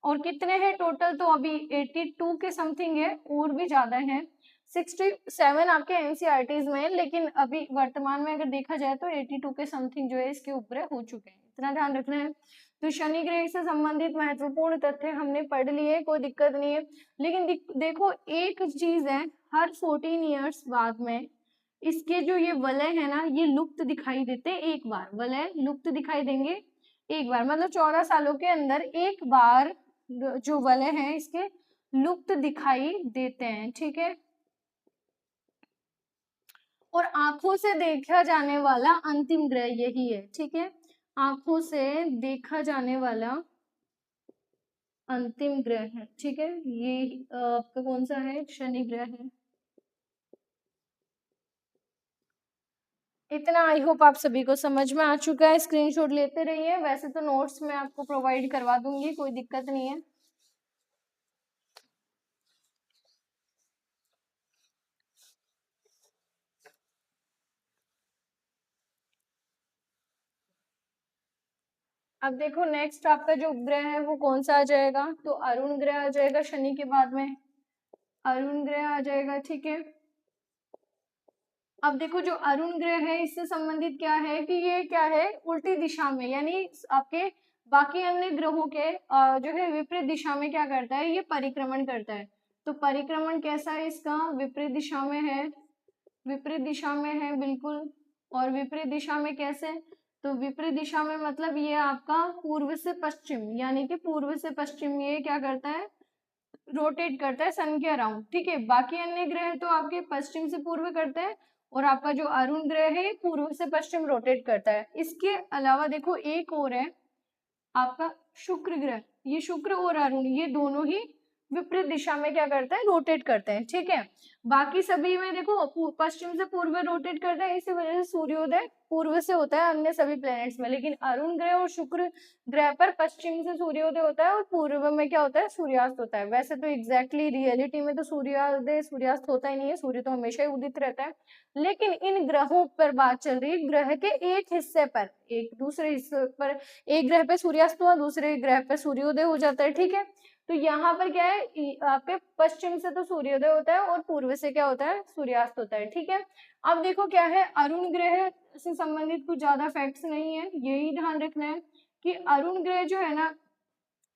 और कितने हैं टोटल, तो अभी 82 के समथिंग है, और भी ज्यादा है। 67 आपके एनसीईआरटीज में है, लेकिन अभी वर्तमान में अगर देखा जाए तो 82 के समथिंग जो है इसके उपग्रह हो चुके हैं, इतना ध्यान रखना है। तो शनि ग्रह से संबंधित महत्वपूर्ण तथ्य हमने पढ़ लिए, कोई दिक्कत नहीं है। लेकिन देखो एक चीज है, हर 14 ईयर्स बाद में इसके जो ये वलय है ना, ये लुप्त दिखाई देते हैं एक बार, वलय लुप्त दिखाई देंगे एक बार, मतलब 14 सालों के अंदर एक बार जो वलय है इसके लुप्त दिखाई देते हैं, ठीक है। और आंखों से देखा जाने वाला अंतिम ग्रह यही है, ठीक है। आंखों से देखा जाने वाला अंतिम ग्रह है, ठीक है। ये आपका कौन सा है, शनि ग्रह है। इतना आई होप आप सभी को समझ में आ चुका है। स्क्रीनशॉट लेते रहिए, वैसे तो नोट्स मैं आपको प्रोवाइड करवा दूंगी, कोई दिक्कत नहीं है। अब देखो नेक्स्ट आपका जो ग्रह है वो कौन सा आ जाएगा, तो अरुण ग्रह आ जाएगा शनि के बाद में, अरुण ग्रह आ जाएगा, ठीक है। अब देखो जो अरुण ग्रह है इससे संबंधित क्या है कि ये क्या है, उल्टी दिशा में, यानी आपके बाकी अन्य ग्रहों के जो है विपरीत दिशा में क्या करता है, ये परिक्रमण करता है। तो परिक्रमण कैसा है इसका, विपरीत दिशा में है, विपरीत दिशा में है बिल्कुल। और विपरीत दिशा में कैसे, तो विपरीत दिशा में मतलब ये आपका पूर्व से पश्चिम, यानी कि पूर्व से पश्चिम ये क्या करता है, रोटेट करता है सन के अराउंड, ठीक है। बाकी अन्य ग्रह तो आपके पश्चिम से पूर्व करते हैं, और आपका जो अरुण ग्रह है पूर्व से पश्चिम रोटेट करता है। इसके अलावा देखो एक और है आपका शुक्र ग्रह, ये शुक्र और अरुण ये दोनों ही विपरीत दिशा में क्या करता है, रोटेट करते हैं, ठीक है। बाकी सभी में देखो पश्चिम से पूर्व रोटेट करते हैं, इसी वजह से सूर्योदय पूर्व से होता है अन्य सभी प्लैनेट्स में, लेकिन अरुण ग्रह और शुक्र ग्रह पर पश्चिम से सूर्योदय होता है और पूर्व में क्या होता है, सूर्यास्त होता है। वैसे तो एग्जैक्टली रियलिटी में तो सूर्योदय सूर्यास्त होता ही नहीं है, सूर्य तो हमेशा ही उदित रहता है। लेकिन इन ग्रहों पर बात चल रही है, ग्रह के एक हिस्से पर, एक दूसरे हिस्से पर, एक ग्रह पे सूर्यास्त हुआ, दूसरे ग्रह पे सूर्योदय हो जाता है, ठीक है। तो यहाँ पर क्या है, आपके पश्चिम से तो सूर्योदय होता है और पूर्व से क्या होता है, सूर्यास्त होता है, ठीक है। अब देखो क्या है, अरुण ग्रह से संबंधित कुछ ज्यादा फैक्ट्स नहीं है, यही ध्यान रखना है कि अरुण ग्रह जो है ना,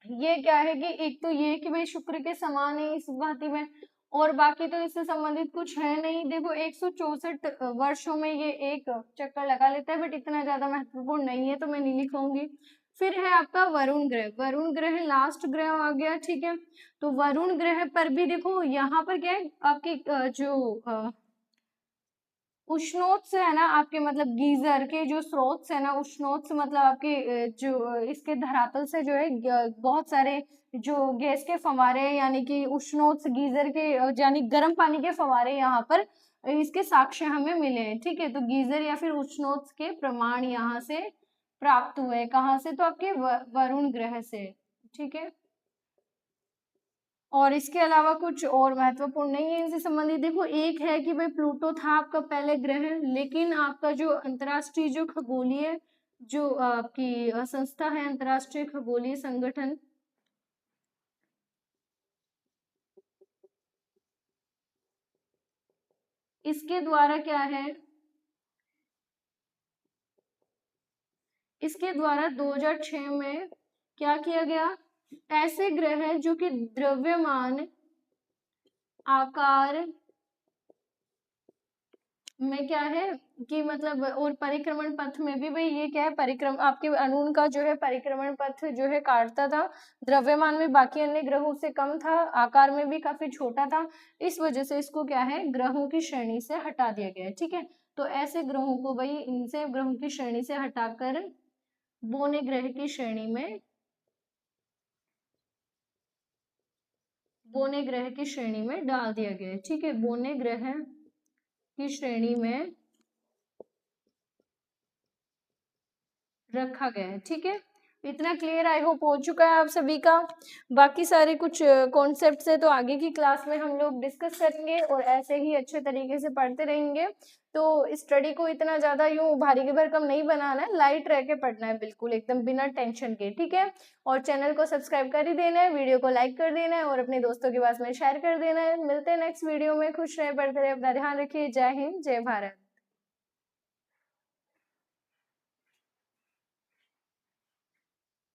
ये क्या है कि एक तो ये कि भाई शुक्र के समान है इस भांति में, और बाकी तो इससे संबंधित कुछ है नहीं। देखो 164 वर्षों में ये एक चक्कर लगा लेता है, बट इतना ज्यादा महत्वपूर्ण नहीं है तो मैं नहीं लिखूंगी। फिर है आपका वरुण ग्रह, वरुण ग्रह लास्ट ग्रह आ गया, ठीक है। तो वरुण ग्रह पर भी देखो यहाँ पर क्या है, आपके जो उष्णोत्स है ना आपके, मतलब गीजर के जो स्रोत है ना, उष्णोत्स मतलब आपके जो इसके धरातल से जो है बहुत सारे जो गैस के फव्वारे, यानी कि उष्णोत्स गीजर के यानी गर्म पानी के फव्वारे यहाँ पर इसके साक्ष्य हमें मिले हैं, ठीक है। तो गीजर या फिर उष्णोत्स के प्रमाण यहाँ से प्राप्त हुए, कहाँ से, तो आपके वरुण ग्रह से, ठीक है। और इसके अलावा कुछ और महत्वपूर्ण नहीं है इनसे संबंधित। देखो एक है कि भाई प्लूटो था आपका पहले ग्रह, लेकिन आपका जो अंतरराष्ट्रीय जो खगोलीय जो आपकी संस्था है, अंतरराष्ट्रीय खगोलीय संगठन, इसके द्वारा क्या है, इसके द्वारा 2006 में क्या किया गया, ऐसे ग्रह हैं जो कि द्रव्यमान आकार में क्या है कि मतलब, और परिक्रमण पथ में भी भाई ये क्या है, परिक्रम आपके अरुण का जो है परिक्रमण पथ जो है काटता था, द्रव्यमान में बाकी अन्य ग्रहों से कम था, आकार में भी काफी छोटा था, इस वजह से इसको क्या है, ग्रहों की श्रेणी से हटा दिया गया है, ठीक है। तो ऐसे ग्रहों को भाई इनसे ग्रहों की श्रेणी से हटाकर बोने ग्रह की श्रेणी में, बोने ग्रह की श्रेणी में डाल दिया गया है, ठीक है। बोने ग्रह की श्रेणी में रखा गया है, ठीक है। इतना क्लियर आई होप हो चुका है आप सभी का। बाकी सारे कुछ कॉन्सेप्ट्स है तो आगे की क्लास में हम लोग डिस्कस करेंगे और ऐसे ही अच्छे तरीके से पढ़ते रहेंगे। तो स्टडी को इतना ज़्यादा यूँ भारी के भरकम नहीं बनाना है, लाइट रह के पढ़ना है, बिल्कुल एकदम बिना टेंशन के, ठीक है। और चैनल को सब्सक्राइब कर ही देना है, वीडियो को लाइक कर देना है और अपने दोस्तों के पास में शेयर कर देना है। मिलते हैं नेक्स्ट वीडियो में। खुश रहे, पढ़ते रहे, अपना ध्यान रखिए। जय हिंद, जय भारत।